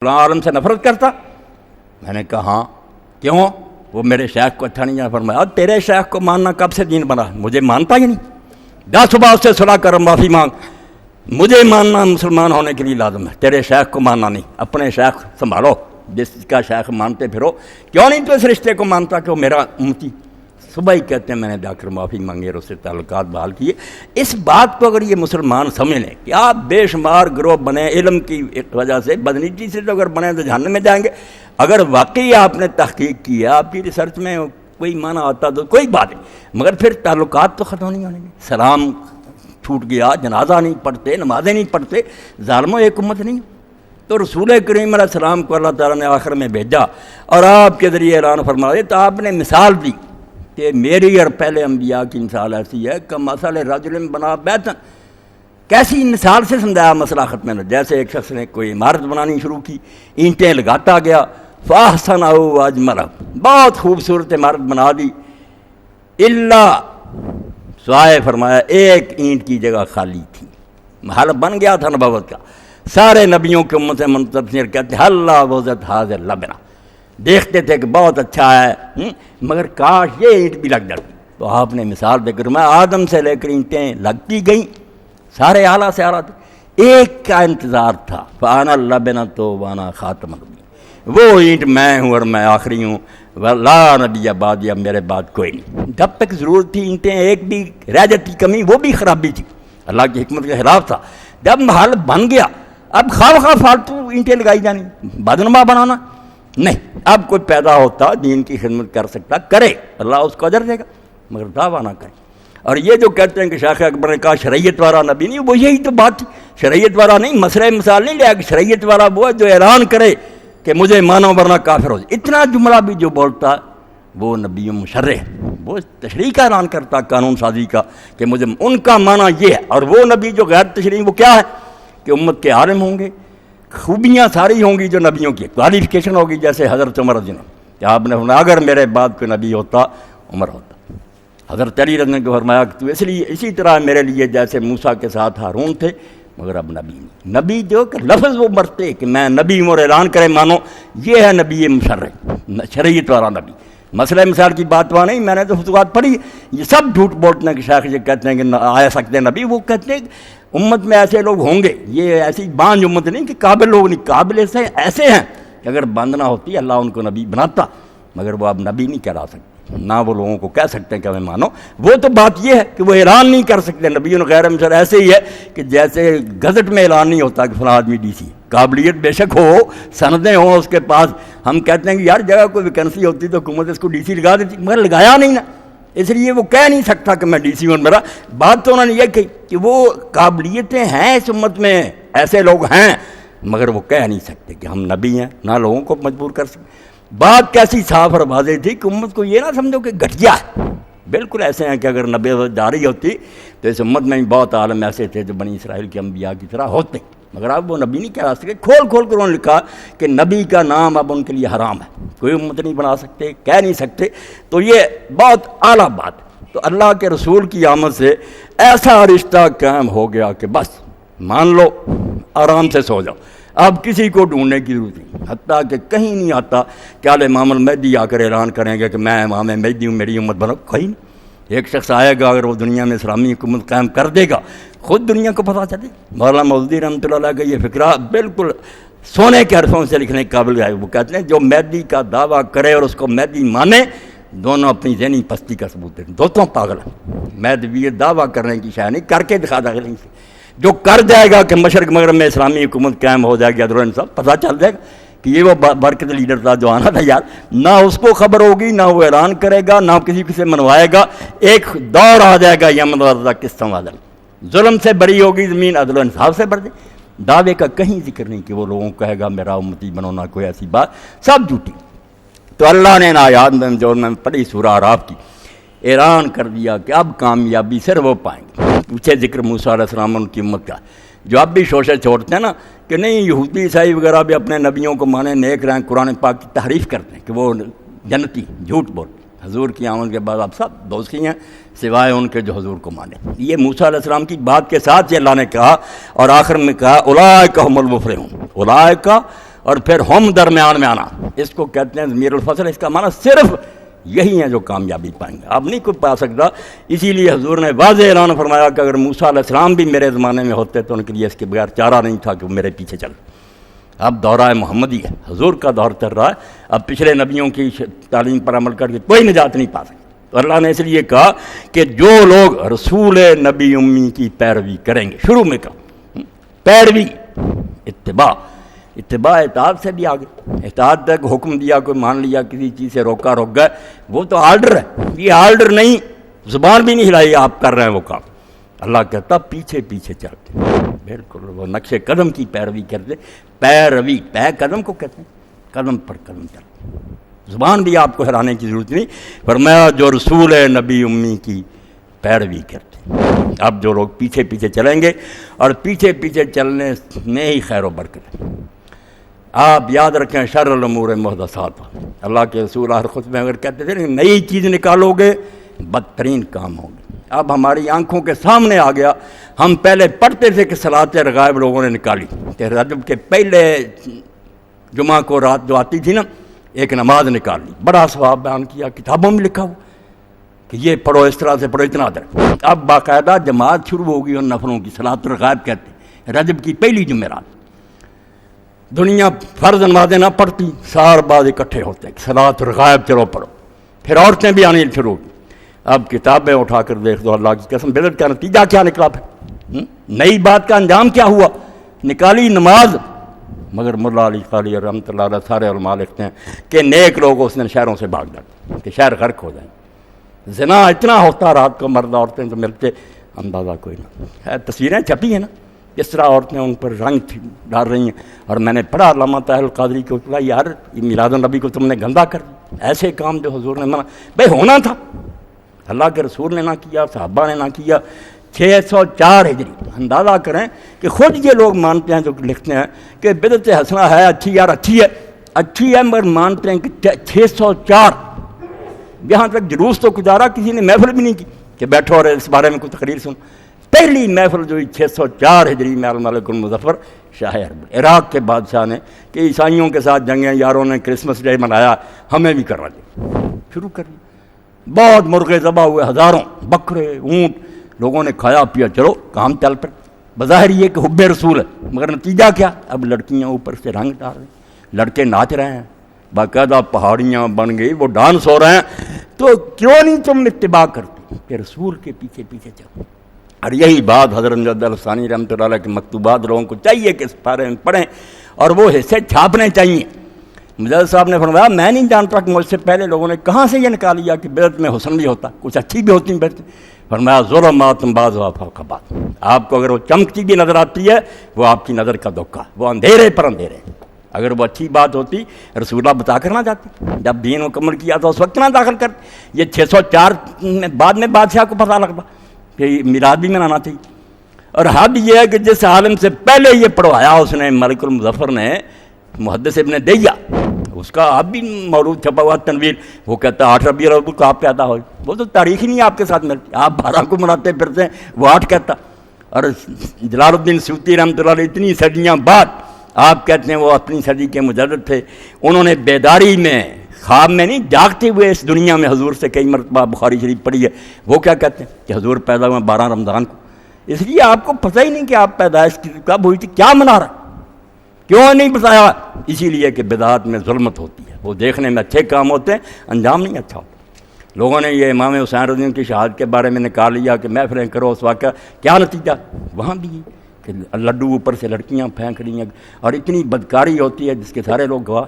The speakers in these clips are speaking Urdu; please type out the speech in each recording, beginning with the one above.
فلاں عالم سے نفرت کرتا؟ میں نے کہا ہاں۔ کیوں؟ وہ میرے شیخ کو اچھا نہیں جانا۔ فرمایا تیرے شیخ کو ماننا کب سے دین بنا؟ مجھے مانتا ہی نہیں، جا صبح اس سے صلح کر، معافی مانگ۔ مجھے ماننا مسلمان ہونے کے لیے لازم ہے، تیرے شیخ کو ماننا نہیں۔ اپنے شیخ سنبھالو، جس کا شیخ مانتے پھرو۔ کیوں نہیں تو اس رشتے کو مانتا کہ وہ میرا امتی؟ صبح ہی کہتے ہیں میں نے جا کر معافی مانگی اور اس سے تعلقات بحال کیے۔ اس بات کو اگر یہ مسلمان سمجھ لیں کہ آپ بے شمار گروہ بنے علم کی وجہ سے، بدنیتی سے تو اگر بنے تو جہنم میں جائیں گے۔ اگر واقعی آپ نے تحقیق کی ہے، آپ کی ریسرچ میں کوئی معنی آتا تو کوئی بات نہیں، مگر پھر تعلقات تو ختم نہیں ہونے گے۔ سلام چھوٹ گیا، جنازہ نہیں پڑھتے، نمازیں نہیں پڑھتے، ظالموں ایک امت نہیں۔ تو رسول کریم علیہ السلام کو اللہ تعالیٰ نے آخر میں بھیجا اور آپ کے ذریعے اعلان فرمایا تو آپ نے مثال دی کہ میری اور پہلے انبیاء کی مثال ایسی ہے کہ مثل رجل بنا بیتن۔ کیسی مثال سے سمجھایا مسئلہ ختم نہ، جیسے ایک شخص نے کوئی عمارت بنانی شروع کی، اینٹیں لگاتا گیا، فاحسنہ واجملہ، بہت خوبصورت عمارت بنا دی، الا سوائے فرمایا ایک اینٹ کی جگہ خالی تھی، محل بن گیا تھا نبوت کا۔ سارے نبیوں کے امت سے منتظر کہتے ہیں اللہ وزت حاضر لبنا، دیکھتے تھے کہ بہت اچھا ہے مگر کاش یہ اینٹ بھی لگ جاتی۔ تو آپ نے مثال دے کر میں آدم سے لے کر اینٹیں لگتی گئیں، سارے اعلیٰ سے اعلیٰ تھے، ایک کا انتظار تھا، فانا لبنا تو وانا خاتم النبی، وہ اینٹ میں ہوں اور میں آخری ہوں، لا نبی بعد، یا میرے بعد کوئی نہیں۔ جب تک ضرورت تھی اینٹیں ایک بھی رہ جاتی کمی، وہ بھی خرابی تھی، اللہ کی حکمت کے خلاف تھا۔ جب محل بن گیا، اب خواہ فالتو اینٹیں لگائی جانی، بدنما بنانا نہیں۔ اب کوئی پیدا ہوتا دین کی خدمت کر سکتا کرے، اللہ اس کو اجر دے گا، مگر دعویٰ نہ کرے۔ اور یہ جو کہتے ہیں کہ شیخ اکبر نے کہا شریعت والا نبی نہیں، وہ یہی تو بات تھی، شریعت والا نہیں، مسئلہ مثال نہیں لیا کہ شریعت والا وہ ہے جو اعلان کرے کہ مجھے مانو ورنہ کافر ہو جائے۔ اتنا جملہ بھی جو بولتا وہ نبی مشرع، وہ تشریح کا اعلان کرتا، قانون سازی کا، کہ مجھے ان کا معنی یہ ہے۔ اور وہ نبی جو غیر تشریح، وہ کیا ہے کہ امت کے عالم ہوں گے، خوبیاں ساری ہوں گی جو نبیوں کی، کوالیفیکیشن ہوگی، جیسے حضرت عمر رضی اللہ عنہ کہ آپ نے فرمایا اگر میرے بعد کوئی نبی ہوتا عمر ہوتا۔ حضرت علی رضی اللہ عنہ کو فرمایا کہ تو اس لیے اسی طرح میرے لیے جیسے موسیٰ کے ساتھ ہارون تھے، مگر اب نبی نہیں۔ نبی جو کہ لفظ وہ مرتے کہ میں نبی ہوں اور اعلان کرے مانو، یہ ہے نبی مشرع، شریعت والا نبی۔ مسئلہ مثال کی بات وہاں نہیں، میں نے تو فتوحات پڑھی، یہ سب جھوٹ بولتے ہیں کہ شیخ یہ کہتے ہیں کہ آ سکتے ہیں نبی، وہ کہتے ہیں امت میں ایسے لوگ ہوں گے، یہ ایسی بانج امت نہیں کہ قابل لوگ نہیں، قابل ایسے ہیں کہ اگر بند نہ ہوتی اللہ ان کو نبی بناتا، مگر وہ اب نبی نہیں کہلا سکتے، نہ وہ لوگوں کو کہہ سکتے ہیں کہ ہمیں مانو۔ وہ تو بات یہ ہے کہ وہ اعلان نہیں کر سکتے، نبیوں غیر مثل ایسے ہی ہے کہ جیسے گزٹ میں اعلان نہیں ہوتا کہ فلاں آدمی ڈی سی، قابلیت بے شک ہو، سندیں ہوں اس کے پاس، ہم کہتے ہیں کہ یار جگہ کوئی ویکنسی ہوتی تو حکومت اس کو ڈی سی لگا دیتی، مگر لگایا نہیں نا، اس لیے وہ کہہ نہیں سکتا کہ میں ڈی سی ہوں میرا۔ بات تو انہوں نے یہ کہی کہ وہ قابلیتیں ہیں اس امت میں، ایسے لوگ ہیں، مگر وہ کہہ نہیں سکتے کہ ہم نبی ہیں، نہ لوگوں کو مجبور کر سکتے۔ بات کیسی صاف اور واضح تھی کہ امت کو یہ نہ سمجھو کہ گھٹیا ہے، بالکل ایسے ہیں کہ اگر نبی جاری ہوتی تو اس امت میں بہت عالم ایسے تھے جو بنی اسرائیل کے انبیاء کی طرح ہوتے، مگر اب وہ نبی نہیں کہہ سکتے۔ کھول کر انہوں نے لکھا کہ نبی کا نام اب ان کے لیے حرام ہے، کوئی امت نہیں بنا سکتے، کہہ نہیں سکتے۔ تو یہ بہت اعلیٰ بات ہے۔ تو اللہ کے رسول کی آمد سے ایسا رشتہ قائم ہو گیا کہ بس مان لو، آرام سے سو جاؤ، اب کسی کو ڈھونڈنے کی ضرورت نہیں، حتیٰ کہ کہیں نہیں آتا کہ امام المہدی آ کر اعلان کریں گے کہ میں امام مہدی ہوں، میری امت بنو، کہیں نہیں۔ ایک شخص آئے گا اگر وہ دنیا میں اسلامی حکومت قائم کر دے گا، خود دنیا کو پتہ چلے۔ مولانا مودودی رحمۃ اللہ علیہ کا یہ فکرہ بالکل سونے کے حرفوں سے لکھنے کے قابل ہے۔ وہ کہتے ہیں جو مہدی کا دعویٰ کرے اور اس کو مہدی مانے، دونوں اپنی ذہنی پستی کا ثبوت دیں، دونوں پاگل ہیں۔ مہدویت دعویٰ کرنے کی شاید نہیں، کر کے دکھا دے گا، جو کر جائے گا کہ مشرق مغرب میں اسلامی حکومت قائم ہو جائے گی، عدل و انصاف، پتہ چل جائے گا کہ یہ وہ برکت لیڈر تھا جو آنا تھا یار، نہ اس کو خبر ہوگی، نہ وہ اعلان کرے گا، نہ کسی سے منوائے گا۔ ایک دور آ جائے گا یمن والا قسط والا، ظلم سے بری ہوگی زمین، عدل و انصاف سے بڑھ جائے۔ دعوے کا کہیں ذکر نہیں کہ وہ لوگوں کو کہے گا میرا امتی بنونا، کوئی ایسی بات، سب جھوٹی۔ تو اللہ نے آیات میں جو میں پڑھی سورہ اعراف کی، اعلان کر دیا کہ اب کامیابی صرف وہ پائیں گے۔ پیچھے ذکر موسیٰ علیہ السلام ان کی امت کا، جو اب بھی شوشے چھوڑتے ہیں نا کہ نہیں یہودی عیسائی وغیرہ بھی اپنے نبیوں کو مانے، نیک رہیں، قرآن پاک کی تحریف کرتے ہیں کہ وہ جنتی، جھوٹ بولتے۔ حضور کی آمد کے بعد آپ سب دوزخی ہیں سوائے ان کے جو حضور کو مانے۔ یہ موسیٰ علیہ السلام کی بات کے ساتھ یہ اللہ نے کہا اور آخر میں کہا اولئک هم المفلحون، اولئک اور پھر ہم درمیان میں آنا، اس کو کہتے ہیں ضمیر الفصل۔ اس کا معنی صرف یہی ہیں جو کامیابی پائیں گے، اب نہیں کوئی پا سکتا۔ اسی لیے حضور نے واضح اعلان فرمایا کہ اگر موسیٰ علیہ السلام بھی میرے زمانے میں ہوتے تو ان کے لیے اس کے بغیر چارہ نہیں تھا کہ وہ میرے پیچھے چل۔ اب دورہ محمدی ہے، حضور کا دور چل رہا ہے، اب پچھلے نبیوں کی تعلیم پر عمل کر کے کوئی نجات نہیں پا سکتا۔ تو اللہ نے اس لیے کہا کہ جو لوگ رسول نبی امی کی پیروی کریں گے، شروع میں کہا پیروی، اتباع اطاعت سے بھی آگے، اطاعت تک حکم دیا، کوئی مان لیا، کسی چیز سے روکا روک گئے، وہ تو آرڈر ہے، یہ آرڈر نہیں، زبان بھی نہیں ہلائی، آپ کر رہے ہیں وہ کام۔ اللہ کہتا پیچھے پیچھے چلتے، بالکل وہ نقش قدم کی پیروی کرتے، پیروی، پے قدم کو کہتے ہیں، قدم پر قدم چلتے، زبان بھی آپ کو ہلانے کی ضرورت نہیں۔ فرمایا جو رسول نبی امی کی پیروی کرتے۔ اب جو لوگ پیچھے پیچھے چلیں گے، اور پیچھے پیچھے چلنے میں ہی خیر و برکت ہے۔ آپ یاد رکھیں شر الامور محدثات، اللہ کے رسول ہر خطبے میں اگر کہتے تھے نئی چیز نکالو گے بدترین کام ہوگا۔ اب ہماری آنکھوں کے سامنے آ گیا، ہم پہلے پڑھتے تھے کہ صلاۃ رغائب لوگوں نے نکالی، کہ رجب کے پہلے جمعہ کو رات جو آتی تھی نا، ایک نماز نکال لی، بڑا ثواب بیان کیا، کتابوں میں لکھا ہوا کہ یہ پڑھو، اس طرح سے پڑھو، اتنا در۔ اب باقاعدہ جماعت شروع ہوگی ان نفلوں کی، صلاۃ الرغائب کہتے ہیں، رجب کی پہلی جمعرات۔ دنیا فرض نمازیں نہ پڑھتی، سار بعد اکٹھے ہوتے ہیں، صلاۃ الرغائب چلو پڑھو، پھر عورتیں بھی آنی شروع ہوگی۔ اب کتابیں اٹھا کر دیکھ دو، اللہ کی قسم بدعت کا نتیجہ کیا نکلا، پھر نئی بات کا انجام کیا ہوا، نکالی نماز، مگر ملا علی قاری رحمۃ اللہ علیہ سارے علماء لکھتے ہیں کہ نیک لوگ اس دن شہروں سے بھاگ جاتے کہ شہر غرق ہو جائیں۔ زنا اتنا ہوتا، رات کو مرد عورتیں تو ملتے، اندازہ کوئی نہ، تصویریں چھپی ہیں نا، اس طرح عورتیں ان پر رنگ ڈال رہی ہیں۔ اور میں نے پڑھا علامہ طاہر القادری کو، یار میلاد النبی کو تم نے گندا کر دیا، ایسے کام جو حضور نے منع، بھائی ہونا تھا، اللہ کے رسول نے نہ کیا، صحابہ نے نہ کیا۔ 604 ہجری، اندازہ کریں کہ خود یہ لوگ مانتے ہیں جو لکھتے ہیں کہ بدعت حسنہ ہے، اچھی یار اچھی ہے، مگر مانتے ہیں کہ 604 یہاں تک جلوس تو گزارا، کسی نے محفل بھی نہیں کی کہ بیٹھو اور اس بارے میں کوئی تقریر سن۔ پہلی محفل جو 604 ہجری میں الملک المظفر شاہ عرب عراق کے بادشاہ نے، کہ عیسائیوں کے ساتھ جنگیں، یاروں نے کرسمس ڈے منایا، ہمیں بھی کرنا چاہیے، شروع کر دیا۔ بہت مرغے ذبح ہوئے، ہزاروں بکرے اونٹ، لوگوں نے کھایا پیا، چلو کام چل پر۔ بظاہر یہ کہ حب رسول ہے، مگر نتیجہ کیا، اب لڑکیاں اوپر سے رنگ ڈال رہی ہیں، لڑکے ناچ رہے ہیں، باقاعدہ پہاڑیاں بن گئی، وہ ڈانس ہو رہے ہیں۔ تو کیوں نہیں تم اتباع کرتے کہ رسول کے پیچھے پیچھے چلو؟ اور یہی بات حضرت مجدد الثانی رحمۃ اللہ علیہ کے مکتوبات لوگوں کو چاہیے کہ اس بارے میں پڑھیں، اور وہ حصے چھاپنے چاہیے۔ مجدد صاحب نے فرمایا میں نہیں جانتا کہ مجھ سے پہلے لوگوں نے کہاں سے یہ نکال لیا کہ بدعت میں حسن بھی ہوتا، کچھ اچھی بھی ہوتی بدعت۔ فرمایا ظلمات بعضها فوق بعض، آپ کو اگر وہ چمکتی بھی نظر آتی ہے وہ آپ کی نظر کا دھوکہ، وہ اندھیرے پر اندھیرے۔ اگر وہ اچھی بات ہوتی رسول اللہ بتا کر نہ جاتے، جب دین مکمل کیا تو اس وقت نہ داخل کرتے۔ یہ 604 میں بعد میں بادشاہ کو پتہ لگتا کہ میلاد بھی منانا چاہیے۔ اور حد یہ ہے کہ جس عالم سے پہلے یہ پڑھوایا اس نے، ملک المظفر نے، محدث ابن دیہ، اس کا اب بھی مولود چھپا ہوا تنویر، وہ کہتا ہے 8 ربیع الاول کو آپ پیدا ہوئے، وہ تو تاریخ ہی نہیں آپ کے ساتھ ملتی، آپ 12 کو مناتے پھرتے ہیں، وہ 8 کہتا۔ اور جلال الدین سیوطی رحمۃ اللہ علیہ اتنی صدیاں بعد آپ کہتے ہیں وہ اپنی صدی کے مجدد تھے، انہوں نے بیداری میں، خواب میں نہیں، جاگتے ہوئے اس دنیا میں حضور سے کئی مرتبہ بخاری شریف پڑھی ہے، وہ کیا کہتے ہیں کہ حضور پیدا ہوئے 12 رمضان کو۔ اس لیے آپ کو پتہ ہی نہیں کہ آپ پیدائش کب ہوئی تھی، کیا منا رہا، کیوں نہیں بتایا؟ اسی لیے کہ بدعات میں ظلمت ہوتی ہے، وہ دیکھنے میں اچھے کام ہوتے ہیں، انجام نہیں اچھا ہوتا۔ لوگوں نے یہ امام حسین رضی اللہ عنہ کی شہادت کے بارے میں نکال لیا کہ محفلیں کرو، اس واقعہ کیا نتیجہ، وہاں بھی کہ لڈو اوپر سے لڑکیاں پھینک رہی ہیں، اور اتنی بدکاری ہوتی ہے جس کے سارے لوگ گواہ۔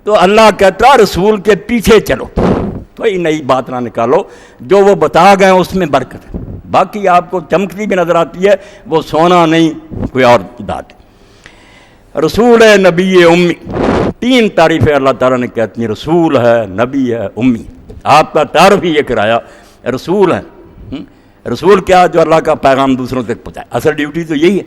تو اللہ کہتا رسول کے پیچھے چلو، کوئی نئی بات نہ نکالو، جو وہ بتا گئے اس میں برکت ہے، باقی آپ کو چمکتی بھی نظر آتی ہے، وہ سونا نہیں کوئی اور داد۔ رسول ہے، نبی امی، 3 تعریفیں اللہ تعالیٰ نے کہتی ہیں، رسول ہے، نبی ہے، امی۔ آپ کا تعارف ہی یہ کرایا، رسول ہے۔ رسول کیا؟ جو اللہ کا پیغام دوسروں تک پہنچائے۔ اصل ڈیوٹی تو یہی ہے،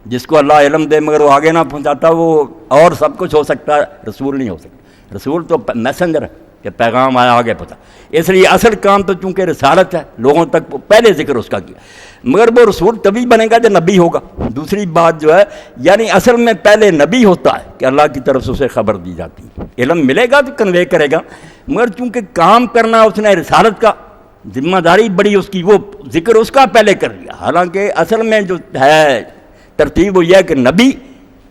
جس کو اللہ علم دے مگر وہ آگے نہ پہنچاتا، وہ اور سب کچھ ہو سکتا ہے، رسول نہیں ہو سکتا۔ رسول تو میسنجر ہے، کہ پیغام آیا آگے پتہ. اس لیے اصل کام تو چونکہ رسالت ہے، لوگوں تک پہلے ذکر اس کا کیا، مگر وہ رسول تبھی بنے گا جب نبی ہوگا. دوسری بات جو ہے یعنی اصل میں پہلے نبی ہوتا ہے کہ اللہ کی طرف سے اسے خبر دی جاتی ہے. علم ملے گا تو کنوے کرے گا، مگر چونکہ کام کرنا اس نے رسالت کا ذمہ داری بڑی اس کی، وہ ذکر اس کا پہلے کر لیا. حالانکہ اصل میں جو ہے ترتیب وہ یہ ہے کہ نبی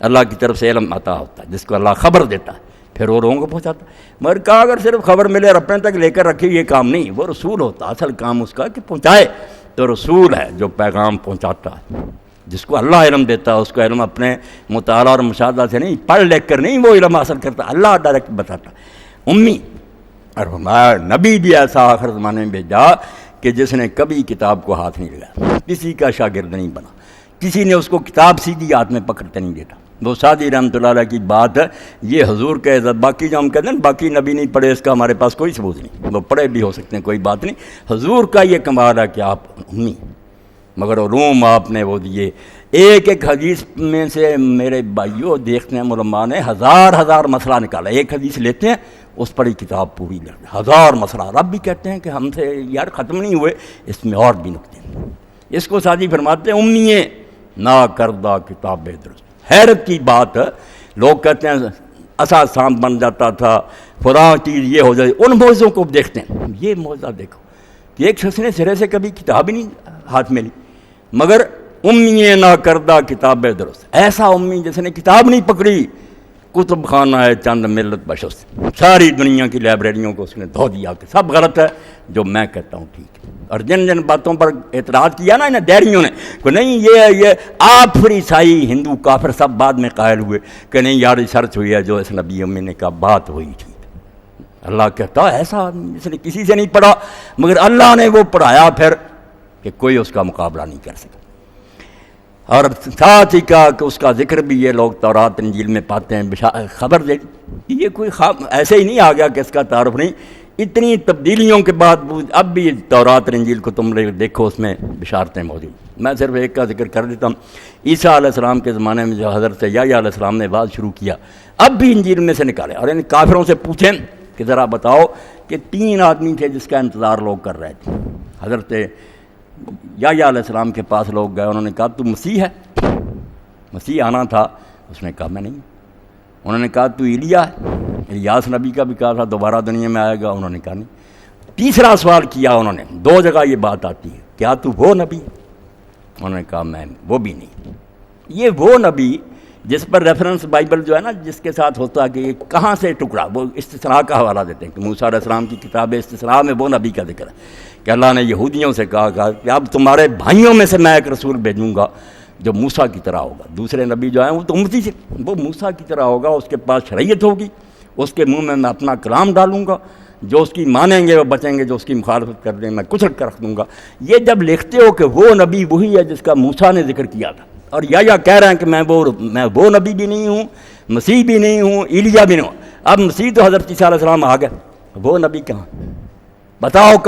اللہ کی طرف سے علم عطا ہوتا ہے، جس کو اللہ خبر دیتا ہے، پھر وہ لوگوں کو پہنچاتا ہے. مگر کہا اگر صرف خبر ملے اور اپنے تک لے کر رکھے، یہ کام نہیں، وہ رسول ہوتا. اصل کام اس کا کہ پہنچائے. تو رسول ہے جو پیغام پہنچاتا ہے، جس کو اللہ علم دیتا ہے. اس کو علم اپنے مطالعہ اور مشاہدہ سے نہیں، پڑھ لکھ کر نہیں وہ علم حاصل کرتا، اللہ ڈائریکٹ بتاتا. امی اور ہمارا نبی بھی ایسا آخر زمانے میں بھیجا کہ جس نے کبھی کتاب کو ہاتھ نہیں لگایا، کسی کا شاگرد نہیں بنا، کسی نے اس کو کتاب سیدھی ہاتھ میں پکڑتے نہیں دیتا. وہ سعدی رحمۃ اللہ علیہ کی بات ہے، یہ حضور کے عزت. باقی جو ہم کہتے ہیں باقی نبی نہیں پڑھے، اس کا ہمارے پاس کوئی ثبوت نہیں. وہ پڑھے بھی ہو سکتے ہیں، کوئی بات نہیں. حضور کا یہ کمال ہے کہ آپ امی، مگر علوم آپ نے وہ دیے. ایک ایک حدیث میں سے میرے بھائیوں دیکھتے ہیں علماء نے ہزار مسئلہ نکالا. ایک حدیث لیتے ہیں اس پر ہی کتاب پوری لگتی، ہزار مسئلہ. رب بھی کہتے ہیں کہ ہم سے یار ختم نہیں ہوئے، اس میں اور بھی نکتے ہیں. اس کو سعدی فرماتے ہیں امیے نا کردہ کتاب درست. حیرت کی بات ہے، لوگ کہتے ہیں ایسا سانپ بن جاتا تھا، فلاں چیز یہ ہو جائے. ان موضوعوں کو دیکھتے ہیں. یہ موضوع دیکھو کہ ایک شخص نے سرے سے کبھی کتاب ہی نہیں ہاتھ میں لی، مگر امی نہ کردہ کتاب درست. ایسا امی جس نے کتاب نہیں پکڑی، کتب خانہ ہے چند ملت بشست، ساری دنیا کی لائبریریوں کو اس نے دھو دیا کہ سب غلط ہے، جو میں کہتا ہوں ٹھیک ہے. اور جن باتوں پر اعتراض کیا نا انہیں دیریوں نے کہ نہیں یہ آپ پھر عیسائی ہندو کافر سب بعد میں قائل ہوئے کہ نہیں یار ریسرچ ہوئی ہے جو اس نبی امی نے کہا بات ہوئی تھی. اللہ کہتا ہے ایسا آدمی جس نے کسی سے نہیں پڑھا، مگر اللہ نے وہ پڑھایا پھر کہ کوئی اس کا مقابلہ نہیں کر سکا. اور ساتھ ہی کہا کہ اس کا ذکر بھی یہ لوگ تورات انجیل میں پاتے ہیں. خبر دے یہ کوئی ایسے ہی نہیں آ گیا کہ اس کا تعارف نہیں. اتنی تبدیلیوں کے بعد اب بھی تورات انجیل کو تم دیکھو، اس میں بشارتیں موجود. میں صرف ایک کا ذکر کر دیتا ہوں. عیسیٰ علیہ السلام کے زمانے میں جو حضرت یحییٰ علیہ السلام نے بات شروع کیا، اب بھی انجیل میں سے نکالے. اور ان کافروں سے پوچھیں کہ ذرا بتاؤ کہ 3 آدمی تھے جس کا انتظار لوگ کر رہے تھے. حضرت یحییٰ علیہ السلام کے پاس لوگ گئے، انہوں نے کہا تو مسیح ہے، مسیح آنا تھا. اس نے کہا میں نہیں. انہوں نے کہا تو ایلیا ہے، الیاس نبی کا بھی کہا تھا دوبارہ دنیا میں آئے گا. انہوں نے کہا نہیں. تیسرا سوال کیا انہوں نے، 2 جگہ یہ بات آتی ہے، کیا تو وہ نبی؟ انہوں نے کہا میں وہ بھی نہیں. یہ وہ نبی جس پر ریفرنس بائبل جو ہے نا جس کے ساتھ ہوتا ہے کہ یہ کہاں سے ٹکڑا، وہ استثناء کا حوالہ دیتے ہیں کہ موسیٰ علیہ السلام کی کتاب استثناء میں وہ نبی کا ذکر ہے کہ اللہ نے یہودیوں سے کہا کہ اب تمہارے بھائیوں میں سے میں ایک رسول بھیجوں گا جو موسیٰ کی طرح ہوگا. دوسرے نبی جو ہیں وہ تو امتی سے، وہ موسیٰ کی طرح ہوگا، اس کے پاس شریعت ہوگی، اس کے منہ میں اپنا کلام ڈالوں گا، جو اس کی مانیں گے وہ بچیں گے، جو اس کی مخالفت کر دیں میں کچل کر رکھ دوں گا. یہ جب لکھتے ہو کہ وہ نبی وہی ہے جس کا موسیٰ نے ذکر کیا تھا، اور یا کہہ رہے ہیں کہ میں وہ نبی بھی نہیں ہوں، مسیح بھی نہیں ہوں، ایلیا بھی نہیں ہوں. اب مسیح تو حضرت عیسیٰ علیہ السلام آ گئے، وہ نبی کہاں؟ بتاؤ کہاں؟